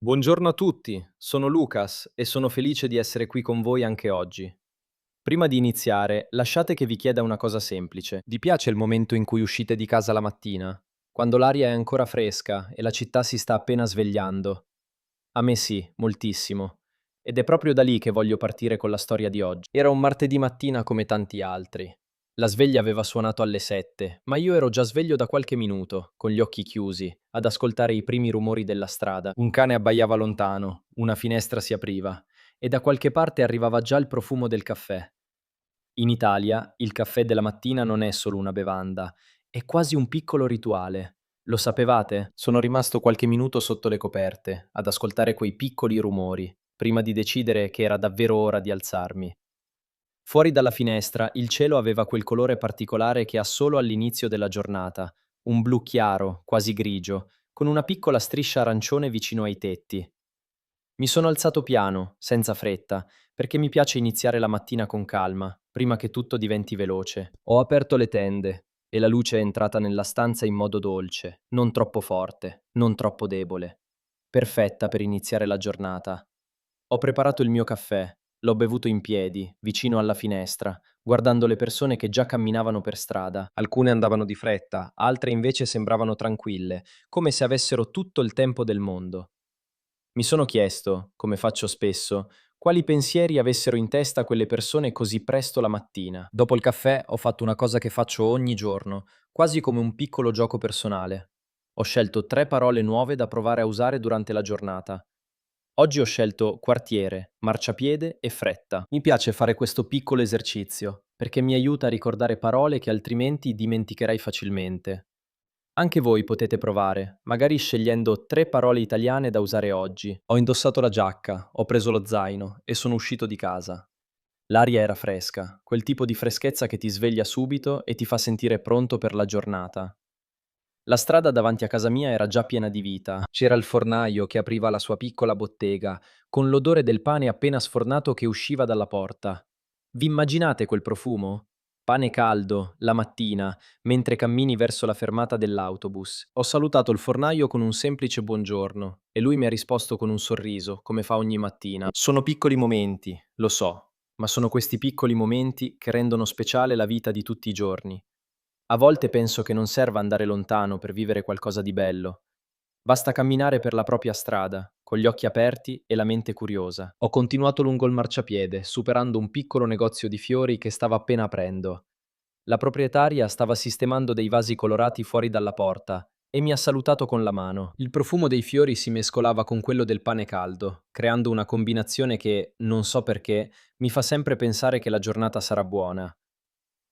Buongiorno a tutti, sono Lucas e sono felice di essere qui con voi anche oggi. Prima di iniziare, lasciate che vi chieda una cosa semplice. Vi piace il momento in cui uscite di casa la mattina? Quando l'aria è ancora fresca e la città si sta appena svegliando? A me sì, moltissimo. Ed è proprio da lì che voglio partire con la storia di oggi. Era un martedì mattina come tanti altri. La sveglia aveva suonato alle 7, ma io ero già sveglio da qualche minuto, con gli occhi chiusi, ad ascoltare i primi rumori della strada. Un cane abbaiava lontano, una finestra si apriva, e da qualche parte arrivava già il profumo del caffè. In Italia, il caffè della mattina non è solo una bevanda, è quasi un piccolo rituale. Lo sapevate? Sono rimasto qualche minuto sotto le coperte, ad ascoltare quei piccoli rumori, prima di decidere che era davvero ora di alzarmi. Fuori dalla finestra il cielo aveva quel colore particolare che ha solo all'inizio della giornata, un blu chiaro, quasi grigio, con una piccola striscia arancione vicino ai tetti. Mi sono alzato piano, senza fretta, perché mi piace iniziare la mattina con calma, prima che tutto diventi veloce. Ho aperto le tende e la luce è entrata nella stanza in modo dolce, non troppo forte, non troppo debole. Perfetta per iniziare la giornata. Ho preparato il mio caffè, l'ho bevuto in piedi, vicino alla finestra, guardando le persone che già camminavano per strada. Alcune andavano di fretta, altre invece sembravano tranquille, come se avessero tutto il tempo del mondo. Mi sono chiesto, come faccio spesso, quali pensieri avessero in testa quelle persone così presto la mattina. Dopo il caffè ho fatto una cosa che faccio ogni giorno, quasi come un piccolo gioco personale. Ho scelto 3 parole nuove da provare a usare durante la giornata. Oggi ho scelto quartiere, marciapiede e fretta. Mi piace fare questo piccolo esercizio, perché mi aiuta a ricordare parole che altrimenti dimenticherei facilmente. Anche voi potete provare, magari scegliendo 3 parole italiane da usare oggi. Ho indossato la giacca, ho preso lo zaino e sono uscito di casa. L'aria era fresca, quel tipo di freschezza che ti sveglia subito e ti fa sentire pronto per la giornata. La strada davanti a casa mia era già piena di vita. C'era il fornaio che apriva la sua piccola bottega, con l'odore del pane appena sfornato che usciva dalla porta. Vi immaginate quel profumo? Pane caldo, la mattina, mentre cammini verso la fermata dell'autobus. Ho salutato il fornaio con un semplice buongiorno e lui mi ha risposto con un sorriso, come fa ogni mattina. Sono piccoli momenti, lo so, ma sono questi piccoli momenti che rendono speciale la vita di tutti i giorni. A volte penso che non serva andare lontano per vivere qualcosa di bello. Basta camminare per la propria strada, con gli occhi aperti e la mente curiosa. Ho continuato lungo il marciapiede, superando un piccolo negozio di fiori che stava appena aprendo. La proprietaria stava sistemando dei vasi colorati fuori dalla porta e mi ha salutato con la mano. Il profumo dei fiori si mescolava con quello del pane caldo, creando una combinazione che, non so perché, mi fa sempre pensare che la giornata sarà buona.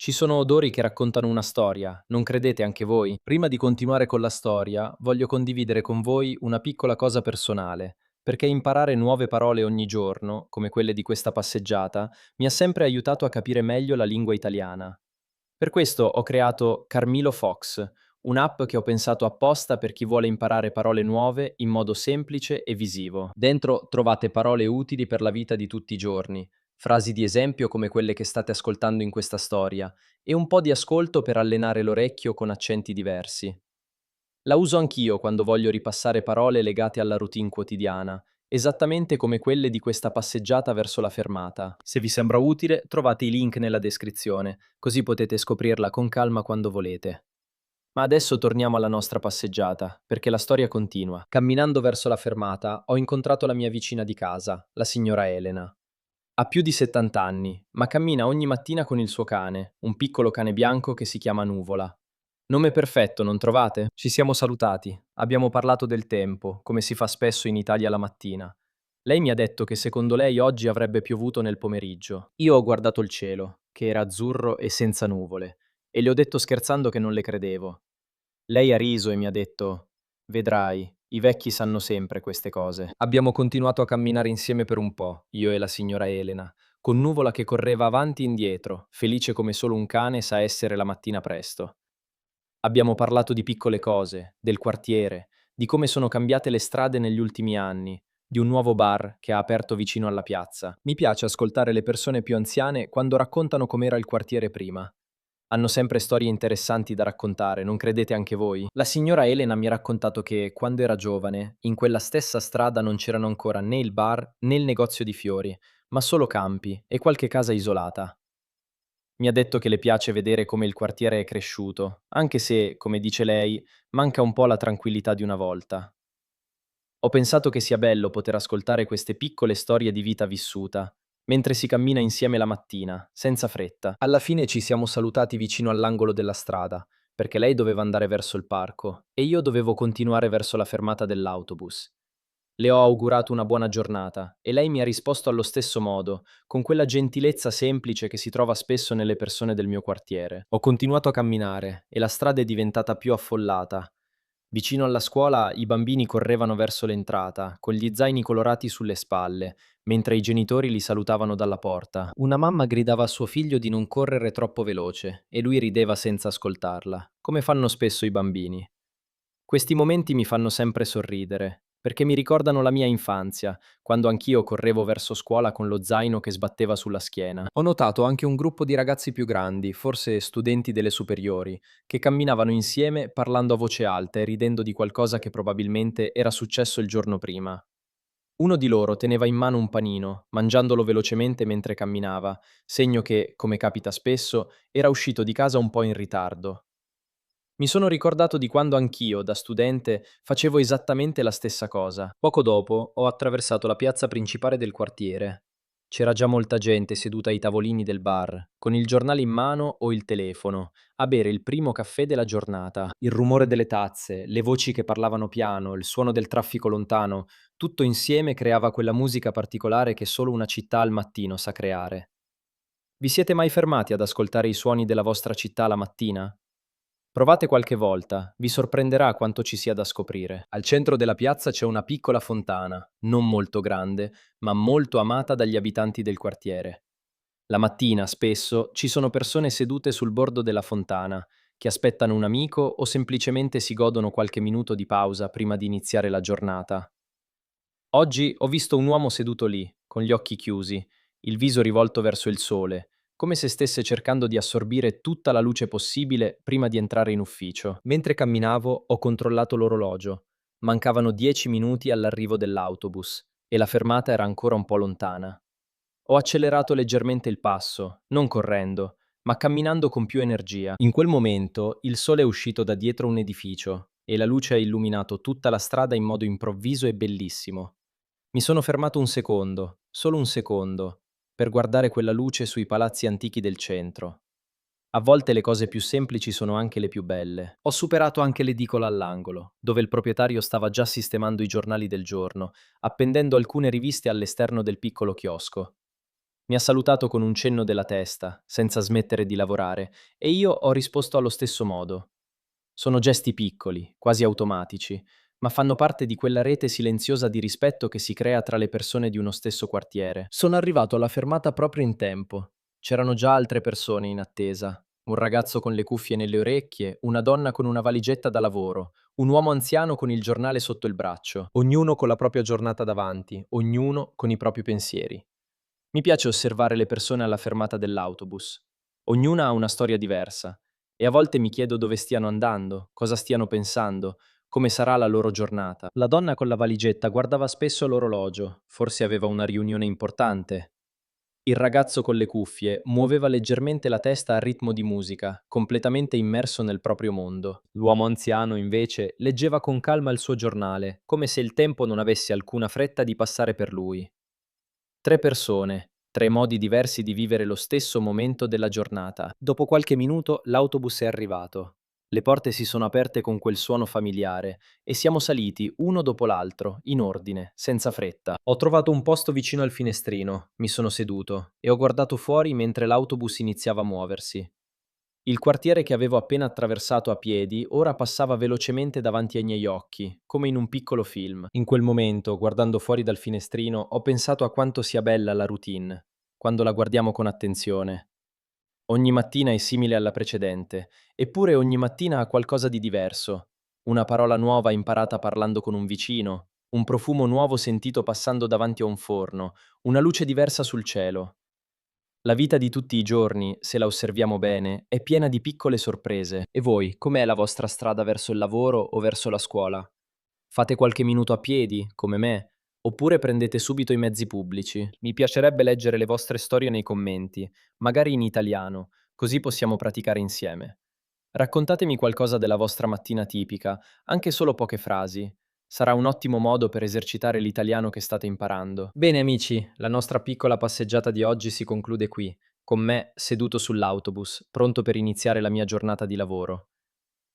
Ci sono odori che raccontano una storia, non credete anche voi? Prima di continuare con la storia, voglio condividere con voi una piccola cosa personale, perché imparare nuove parole ogni giorno, come quelle di questa passeggiata, mi ha sempre aiutato a capire meglio la lingua italiana. Per questo ho creato Carmilo Fox, un'app che ho pensato apposta per chi vuole imparare parole nuove in modo semplice e visivo. Dentro trovate parole utili per la vita di tutti i giorni, frasi di esempio come quelle che state ascoltando in questa storia e un po' di ascolto per allenare l'orecchio con accenti diversi. La uso anch'io quando voglio ripassare parole legate alla routine quotidiana, esattamente come quelle di questa passeggiata verso la fermata. Se vi sembra utile, trovate i link nella descrizione, così potete scoprirla con calma quando volete. Ma adesso torniamo alla nostra passeggiata, perché la storia continua. Camminando verso la fermata, ho incontrato la mia vicina di casa, la signora Elena. Ha più di 70 anni, ma cammina ogni mattina con il suo cane, un piccolo cane bianco che si chiama Nuvola. Nome perfetto, non trovate? Ci siamo salutati, abbiamo parlato del tempo, come si fa spesso in Italia la mattina. Lei mi ha detto che secondo lei oggi avrebbe piovuto nel pomeriggio. Io ho guardato il cielo, che era azzurro e senza nuvole, e le ho detto scherzando che non le credevo. Lei ha riso e mi ha detto: "Vedrai, i vecchi sanno sempre queste cose". Abbiamo continuato a camminare insieme per un po', io e la signora Elena, con Nuvola che correva avanti e indietro, felice come solo un cane sa essere la mattina presto. Abbiamo parlato di piccole cose, del quartiere, di come sono cambiate le strade negli ultimi anni, di un nuovo bar che ha aperto vicino alla piazza. Mi piace ascoltare le persone più anziane quando raccontano com'era il quartiere prima. Hanno sempre storie interessanti da raccontare, non credete anche voi? La signora Elena mi ha raccontato che, quando era giovane, in quella stessa strada non c'erano ancora né il bar né il negozio di fiori, ma solo campi e qualche casa isolata. Mi ha detto che le piace vedere come il quartiere è cresciuto, anche se, come dice lei, manca un po' la tranquillità di una volta. Ho pensato che sia bello poter ascoltare queste piccole storie di vita vissuta, mentre si cammina insieme la mattina, senza fretta. Alla fine ci siamo salutati vicino all'angolo della strada, perché lei doveva andare verso il parco e io dovevo continuare verso la fermata dell'autobus. Le ho augurato una buona giornata e lei mi ha risposto allo stesso modo, con quella gentilezza semplice che si trova spesso nelle persone del mio quartiere. Ho continuato a camminare e la strada è diventata più affollata. Vicino alla scuola i bambini correvano verso l'entrata, con gli zaini colorati sulle spalle, mentre i genitori li salutavano dalla porta. Una mamma gridava a suo figlio di non correre troppo veloce e lui rideva senza ascoltarla, come fanno spesso i bambini. Questi momenti mi fanno sempre sorridere, perché mi ricordano la mia infanzia, quando anch'io correvo verso scuola con lo zaino che sbatteva sulla schiena. Ho notato anche un gruppo di ragazzi più grandi, forse studenti delle superiori, che camminavano insieme parlando a voce alta e ridendo di qualcosa che probabilmente era successo il giorno prima. Uno di loro teneva in mano un panino, mangiandolo velocemente mentre camminava, segno che, come capita spesso, era uscito di casa un po' in ritardo. Mi sono ricordato di quando anch'io, da studente, facevo esattamente la stessa cosa. Poco dopo ho attraversato la piazza principale del quartiere. C'era già molta gente seduta ai tavolini del bar, con il giornale in mano o il telefono, a bere il primo caffè della giornata. Il rumore delle tazze, le voci che parlavano piano, il suono del traffico lontano, tutto insieme creava quella musica particolare che solo una città al mattino sa creare. Vi siete mai fermati ad ascoltare i suoni della vostra città la mattina? Provate qualche volta, vi sorprenderà quanto ci sia da scoprire. Al centro della piazza c'è una piccola fontana, non molto grande, ma molto amata dagli abitanti del quartiere. La mattina, spesso, ci sono persone sedute sul bordo della fontana, che aspettano un amico o semplicemente si godono qualche minuto di pausa prima di iniziare la giornata. Oggi ho visto un uomo seduto lì, con gli occhi chiusi, il viso rivolto verso il sole, come se stesse cercando di assorbire tutta la luce possibile prima di entrare in ufficio. Mentre camminavo, ho controllato l'orologio. Mancavano 10 minuti all'arrivo dell'autobus e la fermata era ancora un po' lontana. Ho accelerato leggermente il passo, non correndo, ma camminando con più energia. In quel momento il sole è uscito da dietro un edificio e la luce ha illuminato tutta la strada in modo improvviso e bellissimo. Mi sono fermato un secondo, solo un secondo, per guardare quella luce sui palazzi antichi del centro. A volte le cose più semplici sono anche le più belle. Ho superato anche l'edicola all'angolo, dove il proprietario stava già sistemando i giornali del giorno, appendendo alcune riviste all'esterno del piccolo chiosco. Mi ha salutato con un cenno della testa, senza smettere di lavorare, e io ho risposto allo stesso modo. Sono gesti piccoli, quasi automatici, ma fanno parte di quella rete silenziosa di rispetto che si crea tra le persone di uno stesso quartiere. Sono arrivato alla fermata proprio in tempo. C'erano già altre persone in attesa. Un ragazzo con le cuffie nelle orecchie, una donna con una valigetta da lavoro, un uomo anziano con il giornale sotto il braccio, ognuno con la propria giornata davanti, ognuno con i propri pensieri. Mi piace osservare le persone alla fermata dell'autobus. Ognuna ha una storia diversa e a volte mi chiedo dove stiano andando, cosa stiano pensando, come sarà la loro giornata. La donna con la valigetta guardava spesso l'orologio, forse aveva una riunione importante. Il ragazzo con le cuffie muoveva leggermente la testa a ritmo di musica, completamente immerso nel proprio mondo. L'uomo anziano, invece, leggeva con calma il suo giornale, come se il tempo non avesse alcuna fretta di passare per lui. Tre persone, tre modi diversi di vivere lo stesso momento della giornata. Dopo qualche minuto l'autobus è arrivato. Le porte si sono aperte con quel suono familiare e siamo saliti uno dopo l'altro, in ordine, senza fretta. Ho trovato un posto vicino al finestrino, mi sono seduto e ho guardato fuori mentre l'autobus iniziava a muoversi. Il quartiere che avevo appena attraversato a piedi ora passava velocemente davanti ai miei occhi, come in un piccolo film. In quel momento, guardando fuori dal finestrino, ho pensato a quanto sia bella la routine, quando la guardiamo con attenzione. Ogni mattina è simile alla precedente, eppure ogni mattina ha qualcosa di diverso. Una parola nuova imparata parlando con un vicino, un profumo nuovo sentito passando davanti a un forno, una luce diversa sul cielo. La vita di tutti i giorni, se la osserviamo bene, è piena di piccole sorprese. E voi, com'è la vostra strada verso il lavoro o verso la scuola? Fate qualche minuto a piedi, come me, oppure prendete subito i mezzi pubblici? Mi piacerebbe leggere le vostre storie nei commenti, magari in italiano, così possiamo praticare insieme. Raccontatemi qualcosa della vostra mattina tipica, anche solo poche frasi. Sarà un ottimo modo per esercitare l'italiano che state imparando. Bene amici, la nostra piccola passeggiata di oggi si conclude qui, con me seduto sull'autobus, pronto per iniziare la mia giornata di lavoro.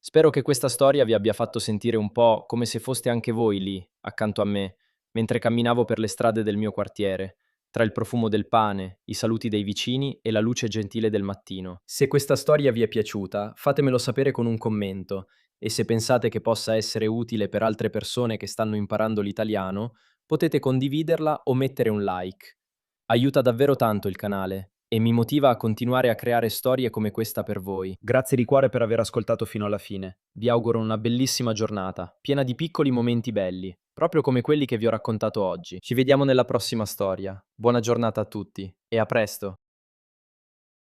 Spero che questa storia vi abbia fatto sentire un po' come se foste anche voi lì, accanto a me, mentre camminavo per le strade del mio quartiere, tra il profumo del pane, i saluti dei vicini e la luce gentile del mattino. Se questa storia vi è piaciuta, fatemelo sapere con un commento e se pensate che possa essere utile per altre persone che stanno imparando l'italiano, potete condividerla o mettere un like. Aiuta davvero tanto il canale e mi motiva a continuare a creare storie come questa per voi. Grazie di cuore per aver ascoltato fino alla fine. Vi auguro una bellissima giornata, piena di piccoli momenti belli, proprio come quelli che vi ho raccontato oggi. Ci vediamo nella prossima storia. Buona giornata a tutti e a presto!